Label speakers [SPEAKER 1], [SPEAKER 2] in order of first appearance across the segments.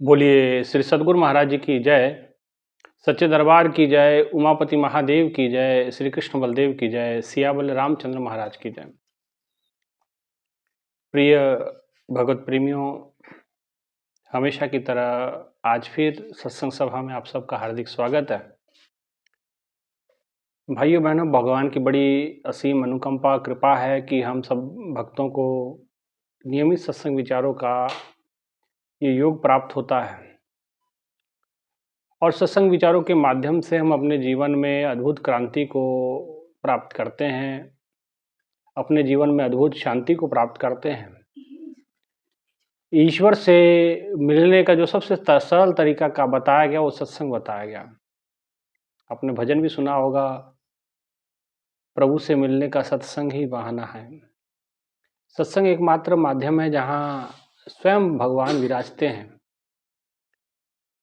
[SPEAKER 1] बोलिए श्री सद्गुरु महाराज जी की जय। सच्चे दरबार की जय। उमापति महादेव की जय। श्री कृष्ण बलदेव की जय। सियाबल रामचंद्र महाराज की जय। प्रिय भगवत प्रेमियों, हमेशा की तरह आज फिर सत्संग सभा में आप सबका हार्दिक स्वागत है। भाइयों बहनों, भगवान की बड़ी असीम अनुकंपा कृपा है कि हम सब भक्तों को नियमित सत्संग विचारों का ये योग प्राप्त होता है और सत्संग विचारों के माध्यम से हम अपने जीवन में अद्भुत क्रांति को प्राप्त करते हैं, अपने जीवन में अद्भुत शांति को प्राप्त करते हैं। ईश्वर से मिलने का जो सबसे सरल तरीका का बताया गया वो सत्संग बताया गया। आपने भजन भी सुना होगा, प्रभु से मिलने का सत्संग ही बहाना है। सत्संग एकमात्र माध्यम है जहाँ स्वयं भगवान विराजते हैं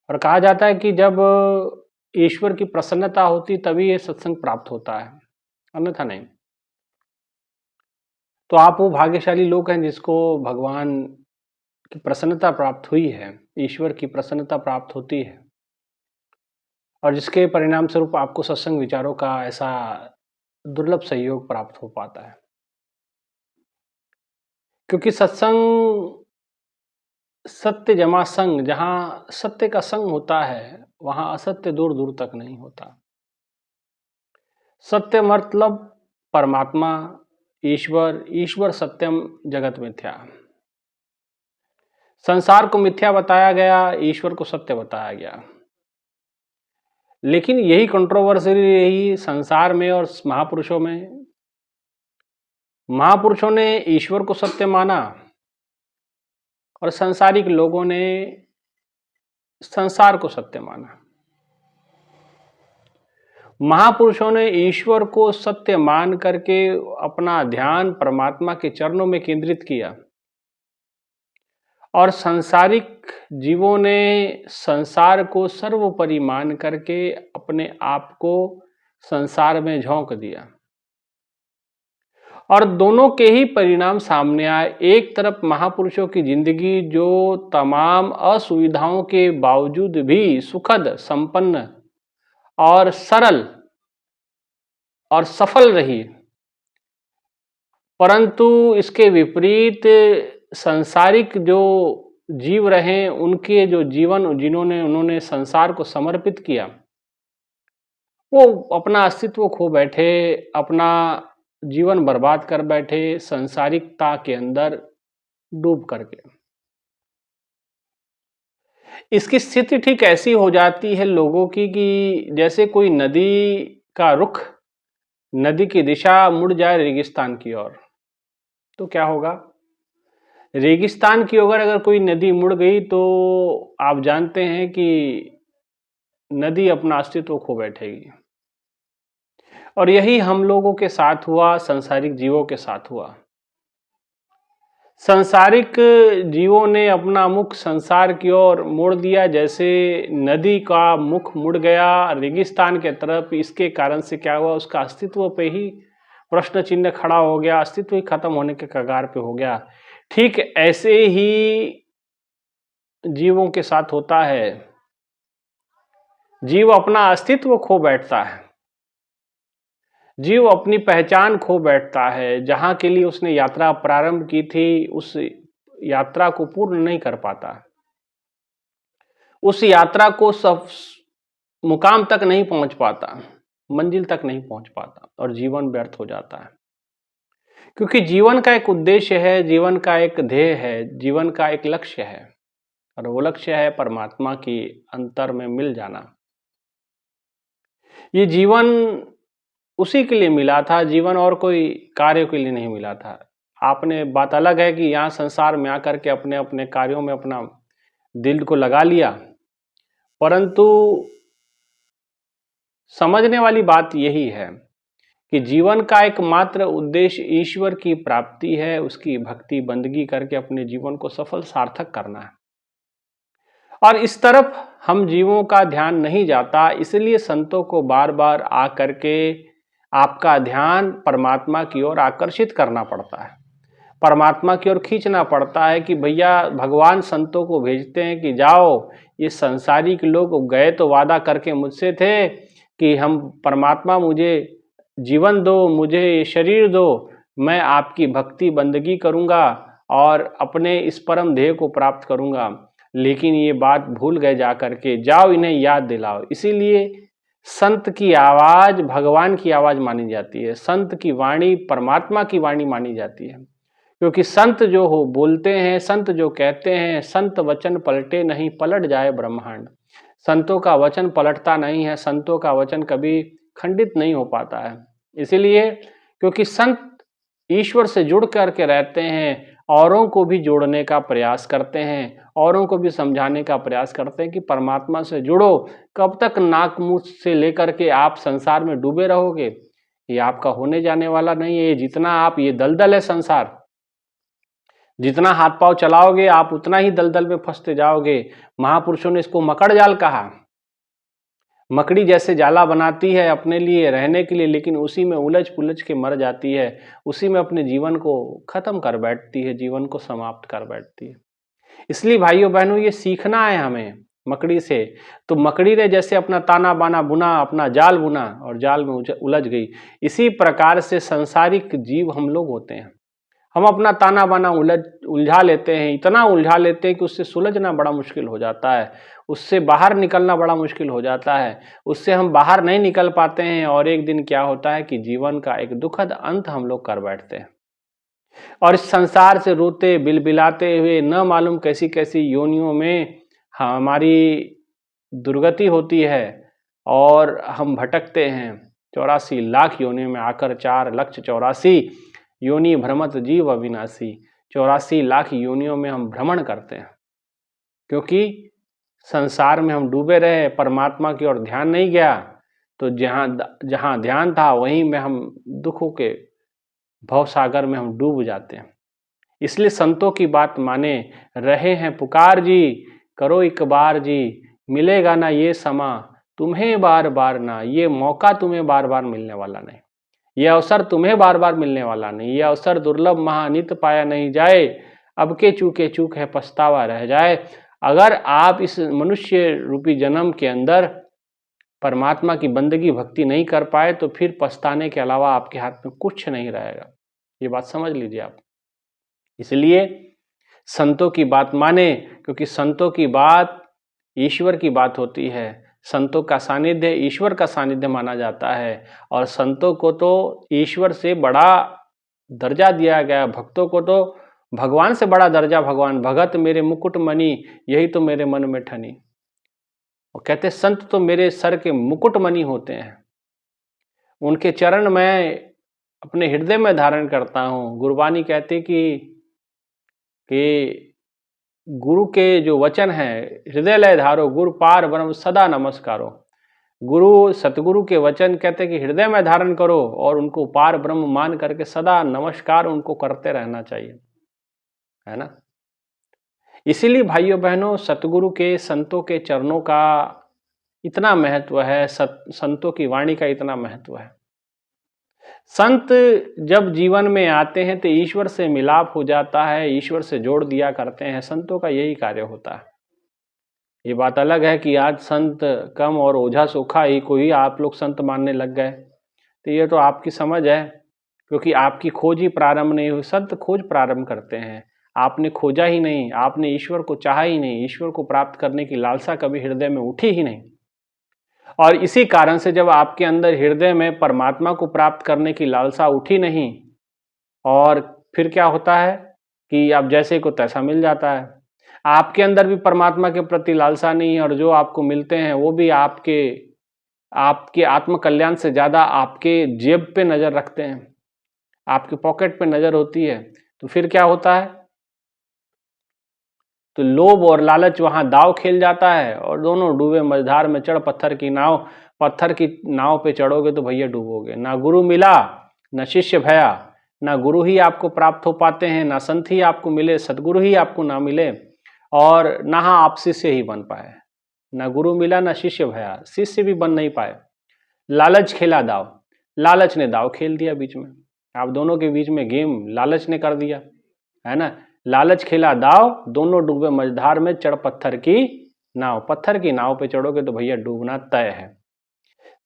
[SPEAKER 1] और कहा जाता है कि जब ईश्वर की प्रसन्नता होती तभी ये सत्संग प्राप्त होता है, अन्यथा नहीं। तो आप वो भाग्यशाली लोग हैं जिसको भगवान की प्रसन्नता प्राप्त हुई है, ईश्वर की प्रसन्नता प्राप्त होती है और जिसके परिणाम स्वरूप आपको सत्संग विचारों का ऐसा दुर्लभ सहयोग प्राप्त हो पाता है। क्योंकि सत्संग सत्य जमा संग, जहाँ सत्य का संग होता है वहाँ असत्य दूर दूर तक नहीं होता। सत्य मतलब परमात्मा, ईश्वर, ईश्वर सत्यम जगत मिथ्या। संसार को मिथ्या बताया गया, ईश्वर को सत्य बताया गया। लेकिन यही कंट्रोवर्सी रही संसार में और महापुरुषों में। महापुरुषों ने ईश्वर को सत्य माना और सांसारिक लोगों ने संसार को सत्य माना। महापुरुषों ने ईश्वर को सत्य मान करके अपना ध्यान परमात्मा के चरणों में केंद्रित किया और सांसारिक जीवों ने संसार को सर्वोपरि मान करके अपने आप को संसार में झोंक दिया और दोनों के ही परिणाम सामने आए। एक तरफ महापुरुषों की जिंदगी जो तमाम असुविधाओं के बावजूद भी सुखद, संपन्न और सरल और सफल रही, परंतु इसके विपरीत सांसारिक जो जीव रहे उनके जो जीवन उन्होंने संसार को समर्पित किया, वो अपना अस्तित्व खो बैठे, अपना जीवन बर्बाद कर बैठे सांसारिकता के अंदर डूब करके। इसकी स्थिति ठीक ऐसी हो जाती है लोगों की कि जैसे कोई नदी का रुख, नदी की दिशा मुड़ जाए रेगिस्तान की ओर, तो क्या होगा? रेगिस्तान की ओर अगर कोई नदी मुड़ गई तो आप जानते हैं कि नदी अपना अस्तित्व खो बैठेगी। और यही हम लोगों के साथ हुआ, संसारिक जीवों के साथ हुआ। संसारिक जीवों ने अपना मुख संसार की ओर मोड़ दिया, जैसे नदी का मुख मुड़ गया रेगिस्तान के तरफ। इसके कारण से क्या हुआ? उसका अस्तित्व पे ही प्रश्न चिन्ह खड़ा हो गया, अस्तित्व ही खत्म होने के कगार पे हो गया। ठीक ऐसे ही जीवों के साथ होता है। जीव अपना अस्तित्व खो बैठता है, जीव अपनी पहचान खो बैठता है। जहां के लिए उसने यात्रा प्रारंभ की थी उस यात्रा को पूर्ण नहीं कर पाता, उस यात्रा को सब मुकाम तक नहीं पहुंच पाता, मंजिल तक नहीं पहुंच पाता और जीवन व्यर्थ हो जाता है। क्योंकि जीवन का एक उद्देश्य है, जीवन का एक ध्येय है, जीवन का एक लक्ष्य है और वो लक्ष्य है परमात्मा की अंतर में मिल जाना। ये जीवन उसी के लिए मिला था, जीवन और कोई कार्य के लिए नहीं मिला था। आपने बात अलग है कि यहाँ संसार में आकर के अपने अपने कार्यों में अपना दिल को लगा लिया, परंतु समझने वाली बात यही है कि जीवन का एकमात्र उद्देश्य ईश्वर की प्राप्ति है, उसकी भक्ति बंदगी करके अपने जीवन को सफल सार्थक करना है। और इस तरफ हम जीवों का ध्यान नहीं जाता, इसलिए संतों को बार बार आकर के आपका ध्यान परमात्मा की ओर आकर्षित करना पड़ता है। परमात्मा की ओर खींचना पड़ता है कि भैया भगवान संतों को भेजते हैं कि जाओ, ये संसारिक लोग गए तो वादा करके मुझसे थे कि हम परमात्मा मुझे जीवन दो, मुझे ये शरीर दो, मैं आपकी भक्ति बंदगी करूँगा और अपने इस परम ध्येय को प्राप्त करूँगा, लेकिन ये बात भूल गए जा करके, जाओ इन्हें याद दिलाओ। इसीलिए संत की आवाज़ भगवान की आवाज़ मानी जाती है, संत की वाणी परमात्मा की वाणी मानी जाती है, क्योंकि संत जो हो बोलते हैं, संत जो कहते हैं, संत वचन पलटे नहीं पलट जाए ब्रह्मांड। संतों का वचन पलटता नहीं है, संतों का वचन कभी खंडित नहीं हो पाता है। इसीलिए क्योंकि संत ईश्वर से जुड़ करके रहते हैं, औरों को भी जोड़ने का प्रयास करते हैं, औरों को भी समझाने का प्रयास करते हैं कि परमात्मा से जुड़ो। कब तक नाक मुंह से लेकर के आप संसार में डूबे रहोगे? ये आपका होने जाने वाला नहीं है। जितना आप, ये दलदल है संसार, जितना हाथ पांव चलाओगे आप उतना ही दलदल में फंसते जाओगे। महापुरुषों ने इसको मकड़ जाल कहा। मकड़ी जैसे जाला बनाती है अपने लिए रहने के लिए, लेकिन उसी में उलझ पुलझ के मर जाती है, उसी में अपने जीवन को खत्म कर बैठती है, जीवन को समाप्त कर बैठती है। इसलिए भाइयों बहनों, ये सीखना है हमें मकड़ी से। तो मकड़ी ने जैसे अपना ताना बाना बुना, अपना जाल बुना और जाल में उलझ गई, इसी प्रकार से संसारिक जीव हम लोग होते हैं। हम अपना ताना बाना उलझा लेते हैं, इतना उलझा लेते हैं कि उससे सुलझना बड़ा मुश्किल हो जाता है, उससे बाहर निकलना बड़ा मुश्किल हो जाता है, उससे हम बाहर नहीं निकल पाते हैं और एक दिन क्या होता है कि जीवन का एक दुखद अंत हम लोग कर बैठते हैं और इस संसार से रोते बिलबिलाते हुए न मालूम कैसी कैसी योनियों में हमारी दुर्गति होती है और हम भटकते हैं। 84 लाख योनियों में आकर 4,84,000 योनि भ्रमत जीव अविनाशी, 84 लाख योनियों में हम भ्रमण करते हैं, क्योंकि संसार में हम डूबे रहे, परमात्मा की ओर ध्यान नहीं गया। तो जहाँ ध्यान था वहीं में हम दुखों के भवसागर में हम डूब जाते हैं। इसलिए संतों की बात माने, रहे हैं पुकार जी, करो एक बार जी, मिलेगा ना ये समा तुम्हें बार बार ना, ये मौका तुम्हें बार बार मिलने वाला नहीं, ये अवसर तुम्हें बार बार मिलने वाला नहीं, ये अवसर दुर्लभ महानित पाया नहीं जाए, अब के चूक है पछतावा रह जाए। अगर आप इस मनुष्य रूपी जन्म के अंदर परमात्मा की बंदगी भक्ति नहीं कर पाए तो फिर पछताने के अलावा आपके हाथ में कुछ नहीं रहेगा। ये बात समझ लीजिए आप। इसलिए संतों की बात माने, क्योंकि संतों की बात ईश्वर की बात होती है। संतों का सानिध्य ईश्वर का सानिध्य माना जाता है और संतों को तो ईश्वर से बड़ा दर्जा दिया गया, भक्तों को तो भगवान से बड़ा दर्जा। भगवान भगत मेरे मुकुट मणि, यही तो मेरे मन में ठनी। और कहते संत तो मेरे सर के मुकुट मणि होते हैं, उनके चरण मैं अपने हृदय में धारण करता हूँ। गुरबानी कहते कि गुरु के जो वचन है, हृदय लय धारो गुरु पार ब्रह्म सदा नमस्कारो। गुरु सतगुरु के वचन कहते कि हृदय में धारण करो और उनको पार ब्रह्म मान करके सदा नमस्कार उनको करते रहना चाहिए, है ना। इसीलिए भाइयों बहनों, सतगुरु के संतों के चरणों का इतना महत्व है, संतों की वाणी का इतना महत्व है। संत जब जीवन में आते हैं तो ईश्वर से मिलाप हो जाता है, ईश्वर से जोड़ दिया करते हैं। संतों का यही कार्य होता है। ये बात अलग है कि आज संत कम और ओझा सोखा ही को ही आप लोग संत मानने लग गए, तो ये तो आपकी समझ है, क्योंकि आपकी खोज ही प्रारंभ नहीं हुई। संत खोज प्रारंभ करते हैं, आपने खोजा ही नहीं, आपने ईश्वर को चाहा ही नहीं, ईश्वर को प्राप्त करने की लालसा कभी हृदय में उठी ही नहीं। और इसी कारण से जब आपके अंदर हृदय में परमात्मा को प्राप्त करने की लालसा उठी नहीं, और फिर क्या होता है कि आप जैसे को तैसा मिल जाता है। आपके अंदर भी परमात्मा के प्रति लालसा नहीं है और जो आपको मिलते हैं वो भी आपके आत्म कल्याण से ज़्यादा आपके जेब पे नज़र रखते हैं, आपके पॉकेट पे नज़र होती है। तो फिर क्या होता है, तो लोभ और लालच वहाँ दाव खेल जाता है और दोनों डूबे मझधार में चढ़ पत्थर की नाव। पत्थर की नाव पे चढ़ोगे तो भैया डूबोगे। ना गुरु मिला न शिष्य भया, ना गुरु ही आपको प्राप्त हो पाते हैं, ना संत ही आपको मिले, सदगुरु ही आपको ना मिले, और ना आप शिष्य ही बन पाए। ना गुरु मिला ना शिष्य भया, शिष्य भी बन नहीं पाए। लालच खेला दाव, लालच ने दाव खेल दिया बीच में, आप दोनों के बीच में गेम लालच ने कर दिया। है ना। लालच खेला दाव, दोनों डूबे मझधार में, चढ़ पत्थर की नाव। पत्थर की नाव पे चढ़ोगे तो भैया डूबना तय है।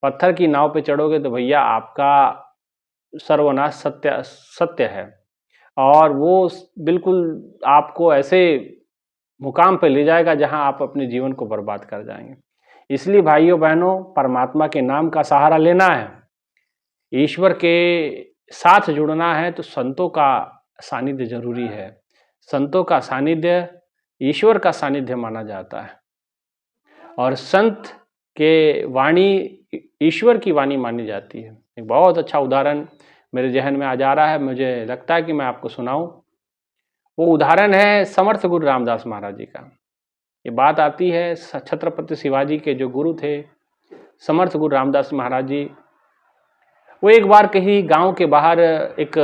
[SPEAKER 1] पत्थर की नाव पे चढ़ोगे तो भैया आपका सर्वनाश सत्य सत्य है। और वो बिल्कुल आपको ऐसे मुकाम पे ले जाएगा जहां आप अपने जीवन को बर्बाद कर जाएंगे। इसलिए भाइयों बहनों, परमात्मा के नाम का सहारा लेना है, ईश्वर के साथ जुड़ना है तो संतों का सानिध्य जरूरी है। संतों का सानिध्य ईश्वर का सानिध्य माना जाता है, और संत के वाणी ईश्वर की वाणी मानी जाती है। एक बहुत अच्छा उदाहरण मेरे जहन में आ जा रहा है, मुझे लगता है कि मैं आपको सुनाऊं। वो उदाहरण है समर्थ गुरु रामदास महाराज जी का। ये बात आती है छत्रपति शिवाजी के जो गुरु थे समर्थ गुरु रामदास महाराज जी, वो एक बार कहीं गांव के बाहर एक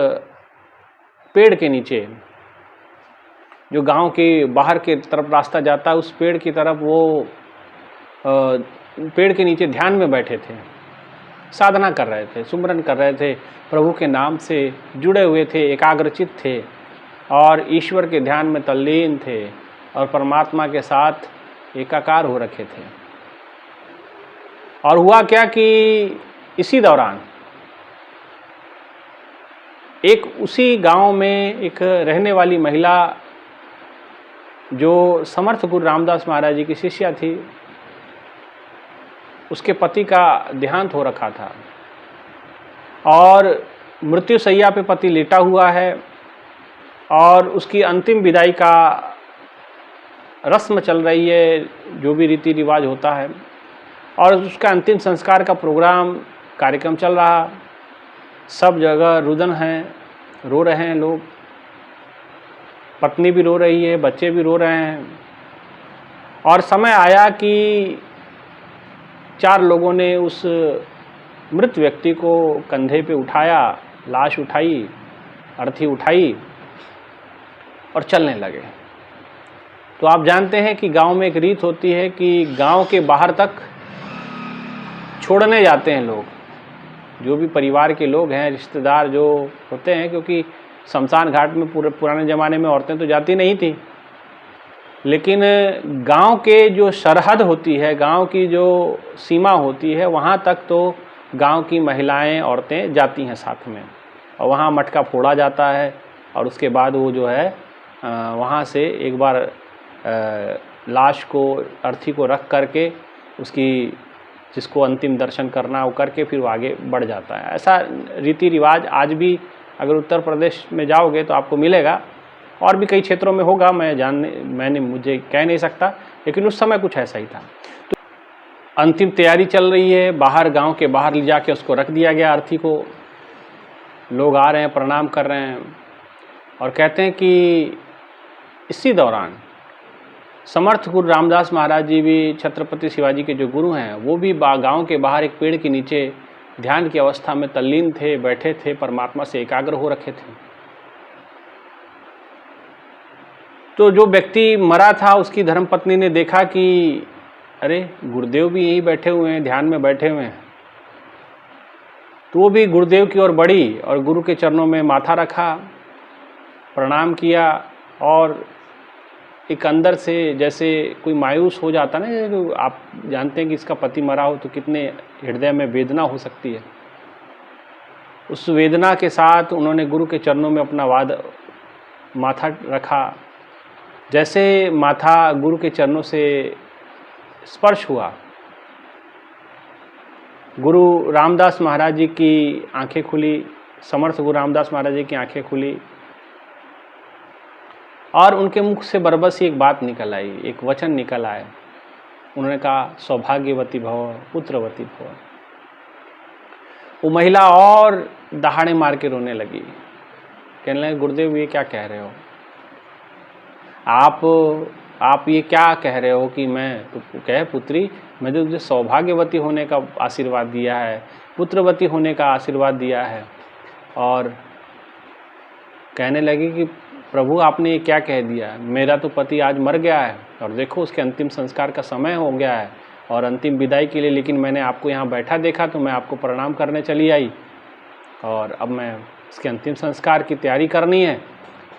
[SPEAKER 1] पेड़ के नीचे, जो गांव के बाहर के तरफ रास्ता जाता है, उस पेड़ की तरफ वो पेड़ के नीचे ध्यान में बैठे थे, साधना कर रहे थे, सुमरन कर रहे थे, प्रभु के नाम से जुड़े हुए थे, एकाग्रचित थे और ईश्वर के ध्यान में तल्लीन थे और परमात्मा के साथ एकाकार हो रखे थे। और हुआ क्या कि इसी दौरान एक उसी गांव में एक रहने वाली महिला जो समर्थ गुरु रामदास महाराज जी की शिष्या थी, उसके पति का देहांत हो रखा था और मृत्युशैया पे पति लेटा हुआ है और उसकी अंतिम विदाई का रस्म चल रही है, जो भी रीति रिवाज होता है, और उसका अंतिम संस्कार का प्रोग्राम कार्यक्रम चल रहा। सब जगह रुदन है, रो रहे हैं लोग, पत्नी भी रो रही है, बच्चे भी रो रहे हैं। और समय आया कि 4 लोगों ने उस मृत व्यक्ति को कंधे पे उठाया, लाश उठाई, अर्थी उठाई और चलने लगे। तो आप जानते हैं कि गांव में एक रीत होती है कि गांव के बाहर तक छोड़ने जाते हैं लोग, जो भी परिवार के लोग हैं, रिश्तेदार जो होते हैं, क्योंकि शमशान घाट में पुराने ज़माने में औरतें तो जाती नहीं थी, लेकिन गांव के जो सरहद होती है, गांव की जो सीमा होती है, वहाँ तक तो गांव की महिलाएं, औरतें जाती हैं साथ में, और वहाँ मटका फोड़ा जाता है और उसके बाद वो जो है वहाँ से एक बार लाश को, अर्थी को रख करके उसकी जिसको अंतिम दर्शन करना वो करके फिर वो आगे बढ़ जाता है। ऐसा रीति रिवाज आज भी अगर उत्तर प्रदेश में जाओगे तो आपको मिलेगा, और भी कई क्षेत्रों में होगा, मैंने मुझे कह नहीं सकता, लेकिन उस समय कुछ ऐसा ही था। तो अंतिम तैयारी चल रही है, बाहर गांव के बाहर ले जाके उसको रख दिया गया अर्थी को। लोग आ रहे हैं, प्रणाम कर रहे हैं और कहते हैं कि इसी दौरान समर्थ गुरु रामदास महाराज जी भी, छत्रपति शिवाजी के जो गुरु हैं, वो भी गांव के बाहर एक पेड़ के नीचे ध्यान की अवस्था में तल्लीन थे, बैठे थे, परमात्मा से एकाग्र हो रखे थे। तो जो व्यक्ति मरा था उसकी धर्मपत्नी ने देखा कि अरे गुरुदेव भी यहीं बैठे हुए हैं, ध्यान में बैठे हुए हैं। तो वो भी गुरुदेव की ओर बढ़ी और गुरु के चरणों में माथा रखा, प्रणाम किया, और एक अंदर से जैसे कोई मायूस हो जाता ना, तो आप जानते हैं कि इसका पति मरा हो तो कितने हृदय में वेदना हो सकती है। उस वेदना के साथ उन्होंने गुरु के चरणों में अपना माथा रखा। जैसे माथा गुरु के चरणों से स्पर्श हुआ, गुरु रामदास महाराज जी की आंखें खुली, समर्थ गुरु रामदास महाराज जी की आंखें खुली और उनके मुख से बरबस ही एक बात निकल आई, एक वचन निकल आया। उन्होंने कहा, सौभाग्यवती भव, पुत्रवती भव। वो महिला और दहाड़े मार के रोने लगी, कहने लगे, गुरुदेव ये क्या कह रहे हो आप ये क्या कह रहे हो कि मैं, तो कहे, पुत्री मैंने तुझे सौभाग्यवती होने का आशीर्वाद दिया है, पुत्रवती होने का आशीर्वाद दिया है। और कहने लगी कि प्रभु आपने ये क्या कह दिया, मेरा तो पति आज मर गया है और देखो उसके अंतिम संस्कार का समय हो गया है और अंतिम विदाई के लिए, लेकिन मैंने आपको यहाँ बैठा देखा तो मैं आपको प्रणाम करने चली आई और अब मैं इसके अंतिम संस्कार की तैयारी करनी है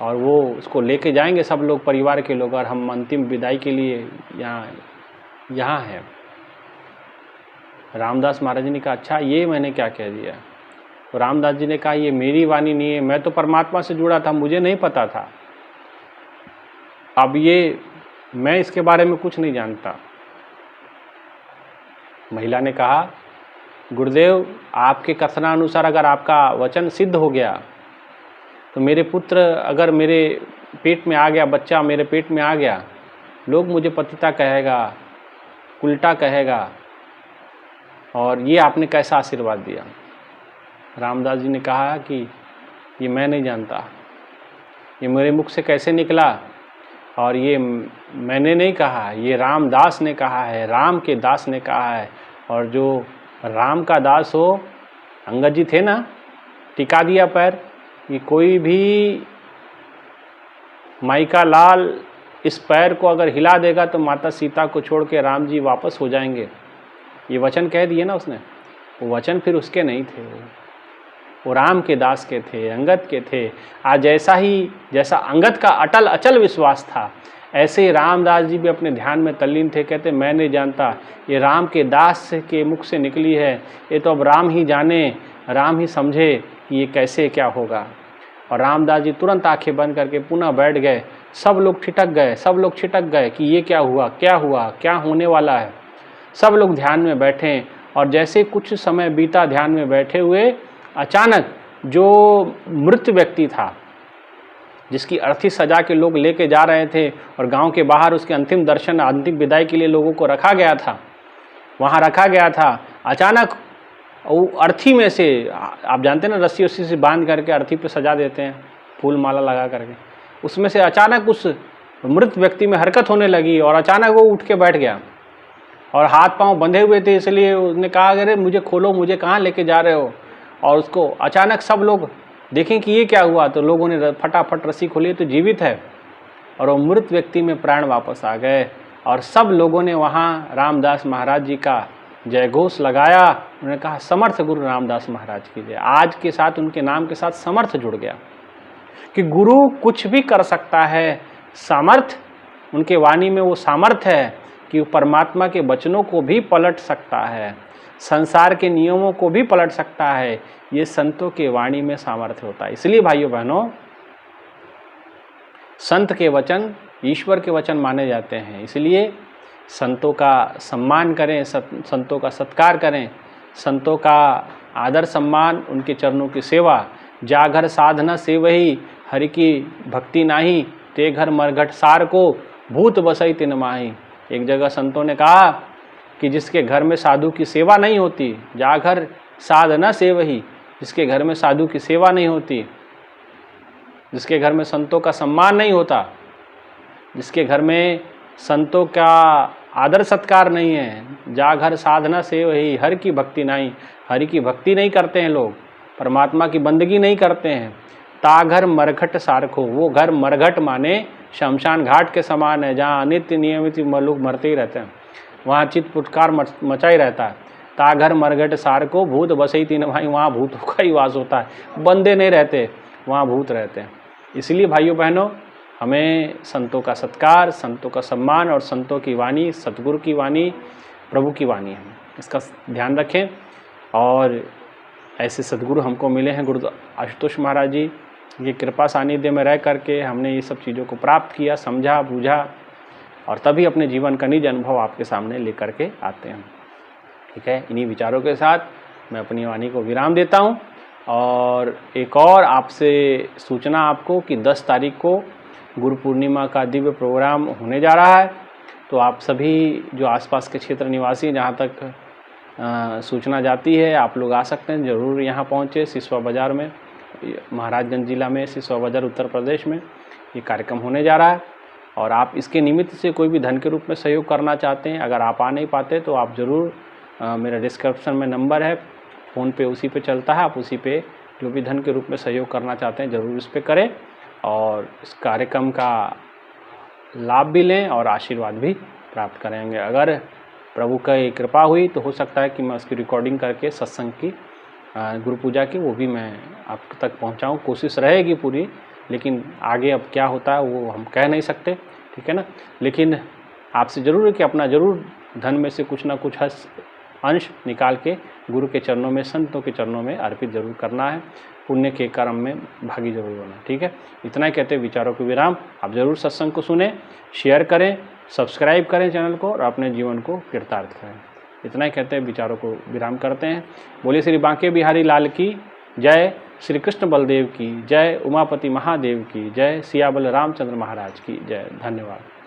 [SPEAKER 1] और वो उसको लेके जाएंगे सब लोग, परिवार के लोग, और हम अंतिम विदाई के लिए यहाँ हैं। रामदास महाराज जी ने कहा अच्छा ये मैंने क्या कह दिया? तो रामदास जी ने कहा ये मेरी वाणी नहीं है, मैं तो परमात्मा से जुड़ा था, मुझे नहीं पता था। अब ये मैं इसके बारे में कुछ नहीं जानता। महिला ने कहा गुरुदेव आपके कथनानुसार अगर आपका वचन सिद्ध हो गया तो मेरे पुत्र अगर मेरे पेट में आ गया, बच्चा मेरे पेट में आ गया, लोग मुझे पतिता कहेगा, उल्टा कहेगा, और ये आपने कैसा आशीर्वाद दिया? रामदास जी ने कहा कि ये मैं नहीं जानता, ये मेरे मुख से कैसे निकला, और ये मैंने नहीं कहा, ये रामदास ने कहा है, राम के दास ने कहा है। और जो राम का दास हो, अंगद जी थे ना, टिका दिया पैर कि कोई भी माई का लाल इस पैर को अगर हिला देगा तो माता सीता को छोड़ के राम जी वापस हो जाएंगे, ये वचन कह दिए ना उसने। वो वचन फिर उसके नहीं थे, वो राम के दास के थे, अंगद के थे। आज जैसा अंगद का अटल अचल विश्वास था, ऐसे ही रामदास जी भी अपने ध्यान में तल्लीन थे। कहते मैं नहीं जानता, ये राम के दास के मुख से निकली है, ये तो अब राम ही जाने, राम ही समझे कि ये कैसे क्या होगा। और रामदास जी तुरंत आंखें बंद करके पुनः बैठ गए। सब लोग ठिठक गए, सब लोग छिटक गए कि ये क्या हुआ, क्या हुआ, क्या होने वाला है। सब लोग ध्यान में बैठे, और जैसे कुछ समय बीता ध्यान में बैठे हुए, अचानक जो मृत व्यक्ति था, जिसकी अर्थी सजा के लोग लेके जा रहे थे और गांव के बाहर उसके अंतिम दर्शन, अंतिम विदाई के लिए लोगों को रखा गया था, वहाँ रखा गया था, अचानक वो अर्थी में से, आप जानते हैं ना, रस्सी उस्सी से बांध करके अर्थी पे सजा देते हैं, फूल माला लगा करके, उसमें से अचानक उस मृत व्यक्ति में हरकत होने लगी, और अचानक वो उठ के बैठ गया, और हाथ पांव बंधे हुए थे, इसलिए उसने कहा अरे मुझे खोलो, मुझे कहाँ लेके जा रहे हो। और उसको अचानक सब लोग देखें कि ये क्या हुआ, तो लोगों ने फटाफट रस्सी खोली तो जीवित है, और वो मृत व्यक्ति में प्राण वापस आ गए। और सब लोगों ने वहाँ रामदास महाराज जी का जय घोष लगाया। उन्होंने कहा समर्थ गुरु रामदास महाराज की जय। आज के साथ उनके नाम के साथ समर्थ जुड़ गया कि गुरु कुछ भी कर सकता है। सामर्थ, उनके वाणी में वो सामर्थ है कि वो परमात्मा के वचनों को भी पलट सकता है, संसार के नियमों को भी पलट सकता है। ये संतों के वाणी में सामर्थ्य होता है। इसलिए भाइयों बहनों, संत के वचन ईश्वर के वचन माने जाते हैं। इसलिए संतों का सम्मान करें, संतों का सत्कार करें, संतों का आदर सम्मान, उनके चरणों की सेवा। जा घर साधना सेवही, हरि की भक्ति नाही, ते घर मरघट सार को, भूत बसई तिन माही। एक जगह संतों ने कहा कि जिसके घर में साधु की सेवा नहीं होती, जा घर साधना सेवही, जिसके घर में साधु की सेवा नहीं होती, जिसके घर में संतों का सम्मान नहीं होता, जिसके घर में संतों का आदर सत्कार नहीं है, जा घर साधना सेवही, हरि की भक्ति नहीं। हरि की भक्ति नहीं करते हैं लोग, परमात्मा की बंदगी नहीं करते हैं। ता घर मरघट सारखो, वो घर मरघट माने शमशान घाट के समान है, जहाँ अनित्य नियमित लोग मरते ही रहते हैं, वहाँ चित पुटकार मचा ही रहता है। ता घर मरघट सार को, भूत बसई तीन भाई, वहाँ भूतों का ही वास होता है, बंदे नहीं रहते, वहाँ भूत रहते हैं। इसलिए भाइयों बहनों, हमें संतों का सत्कार, संतों का सम्मान, और संतों की वाणी सतगुरु की वाणी, प्रभु की वाणी है, इसका ध्यान रखें। और ऐसे सदगुरु हमको मिले हैं, गुरु आशुतोष महाराज जी, ये कृपा सानिध्य में रह करके हमने ये सब चीज़ों को प्राप्त किया, समझा, बूझा, और तभी अपने जीवन का निज अनुभव आपके सामने लेकर के आते हैं। ठीक है, इन्हीं विचारों के साथ मैं अपनी वाणी को विराम देता हूँ। और एक और आपसे सूचना आपको कि 10 तारीख को गुरु पूर्णिमा का दिव्य प्रोग्राम होने जा रहा है। तो आप सभी जो आसपास के क्षेत्र निवासी हैं, जहाँ तक सूचना जाती है, आप लोग आ सकते हैं, ज़रूर यहाँ पहुँचे। सिसवा बाज़ार में, महाराजगंज जिला में सिसवा बाज़ार उत्तर प्रदेश में ये कार्यक्रम होने जा रहा है। और आप इसके निमित्त से कोई भी धन के रूप में सहयोग करना चाहते हैं, अगर आप आ नहीं पाते तो आप ज़रूर, मेरा डिस्क्रिप्शन में नंबर है, फ़ोन पे उसी पे चलता है, आप उसी पे जो भी धन के रूप में सहयोग करना चाहते हैं ज़रूर इस पे करें, और इस कार्यक्रम का लाभ भी लें और आशीर्वाद भी प्राप्त करेंगे। अगर प्रभु की कृपा हुई तो हो सकता है कि मैं उसकी रिकॉर्डिंग करके सत्संग की, गुरु पूजा की, वो भी मैं आप तक पहुंचाऊं, कोशिश रहेगी पूरी, लेकिन आगे अब क्या होता है वो हम कह नहीं सकते, ठीक है ना। लेकिन आपसे ज़रूर है कि अपना ज़रूर धन में से कुछ ना कुछ अंश निकाल के गुरु के चरणों में, संतों के चरणों में अर्पित जरूर करना है, पुण्य के कर्म में भागी जरूर होना, ठीक है। इतना ही कहते हैं विचारों को विराम। आप जरूर सत्संग को सुने, शेयर करें, सब्सक्राइब करें चैनल को और अपने जीवन को कृतार्थ करें। इतना ही कहते हैं विचारों को विराम करते हैं। बोलिए श्री बांके बिहारी लाल की जय, श्री कृष्ण बलदेव की जय, उमापति महादेव की जय, सियाबल रामचंद्र महाराज की जय। धन्यवाद।